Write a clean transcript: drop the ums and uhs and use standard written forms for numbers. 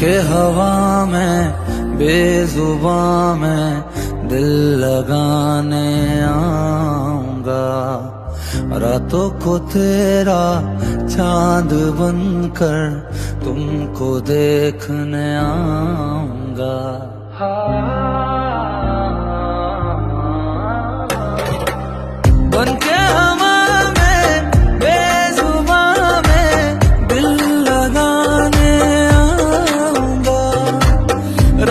के हवा में बेजुबां में दिल लगाने आऊंगा। रातों को तेरा चांद बनकर तुमको देखने आऊंगा।